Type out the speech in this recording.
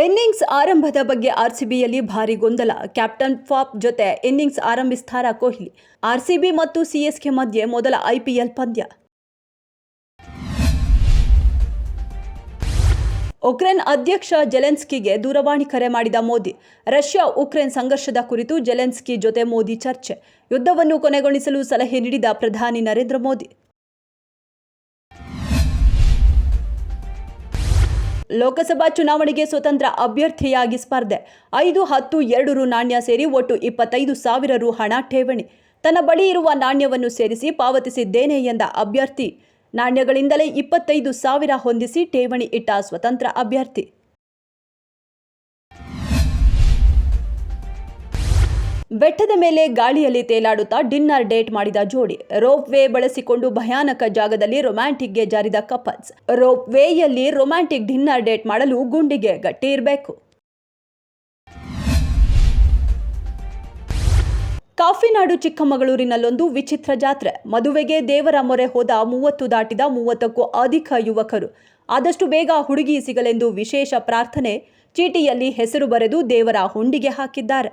Innings ಆರಂಭದ ಬಗ್ಗೆ ಆರ್ಸಿಬಿಯಲ್ಲಿ ಭಾರಿ ಗೊಂದಲ. ಕ್ಯಾಪ್ಟನ್ ಫಾಫ್ ಜೊತೆ ಇನ್ನಿಂಗ್ಸ್ ಆರಂಭಿಸ್ತಾರಾ ಕೊಹ್ಲಿ? ಆರ್ಸಿಬಿ ಮತ್ತು ಸಿಎಸ್ಕೆ ಮಧ್ಯೆ ಮೊದಲ ಐಪಿಎಲ್ ಪಂದ್ಯ. ಉಕ್ರೇನ್ ಅಧ್ಯಕ್ಷ ಜೆಲೆನ್ಸ್ಕಿಗೆ ದೂರವಾಣಿ ಕರೆ ಮಾಡಿದ ಮೋದಿ. ರಷ್ಯಾ ಉಕ್ರೇನ್ ಸಂಘರ್ಷದ ಕುರಿತು ಜೆಲೆನ್ಸ್ಕಿ ಜೊತೆ ಮೋದಿ ಚರ್ಚೆ. ಯುದ್ಧವನ್ನು ಕೊನೆಗೊಳಿಸಲು ಸಲಹೆ ನೀಡಿದ ಪ್ರಧಾನಿ ನರೇಂದ್ರ ಮೋದಿ. ಲೋಕಸಭಾ ಚುನಾವಣೆಗೆ ಸ್ವತಂತ್ರ ಅಭ್ಯರ್ಥಿಯಾಗಿ ಸ್ಪರ್ಧೆ. 5, 10, 2 ರು ನಾಣ್ಯ ಸೇರಿ ಒಟ್ಟು 25,000 ರು ಹಣ ಠೇವಣಿ. ತನ್ನ ಬಳಿ ಇರುವ ನಾಣ್ಯವನ್ನು ಸೇರಿಸಿ ಪಾವತಿಸಿದ್ದೇನೆ ಎಂದ ಅಭ್ಯರ್ಥಿ. ನಾಣ್ಯಗಳಿಂದಲೇ 25,000 ಹೊಂದಿಸಿ ಠೇವಣಿ ಇಟ್ಟ ಸ್ವತಂತ್ರ ಅಭ್ಯರ್ಥಿ. ಬೆಟ್ಟದ ಮೇಲೆ ಗಾಳಿಯಲ್ಲಿ ತೇಲಾಡುತ್ತಾ ಡಿನ್ನರ್ ಡೇಟ್ ಮಾಡಿದ ಜೋಡಿ. ರೋಪ್ ವೇ ಬಳಸಿಕೊಂಡು ಭಯಾನಕ ಜಾಗದಲ್ಲಿ ರೊಮ್ಯಾಂಟಿಕ್ಗೆ ಜಾರಿದ ಕಪಲ್ಸ್. ರೋಪ್ ವೇಯಲ್ಲಿ ರೊಮ್ಯಾಂಟಿಕ್ ಡಿನ್ನರ್ ಡೇಟ್ ಮಾಡಲು ಗುಂಡಿಗೆ ಗಟ್ಟಿ ಇರಬೇಕು. ಕಾಫಿನಾಡು ಚಿಕ್ಕಮಗಳೂರಿನಲ್ಲೊಂದು ವಿಚಿತ್ರ ಜಾತ್ರೆ. ಮದುವೆಗೆ ದೇವರ ಮೊರೆ ಹೋದ 30 ದಾಟಿದ 30ಕ್ಕೂ ಅಧಿಕ ಯುವಕರು. ಆದಷ್ಟು ಬೇಗ ಹುಡುಗಿ ಸಿಗಲೆಂದು ವಿಶೇಷ ಪ್ರಾರ್ಥನೆ. ಚೀಟಿಯಲ್ಲಿ ಹೆಸರು ಬರೆದು ದೇವರ ಹುಂಡಿಗೆ ಹಾಕಿದ್ದಾರೆ.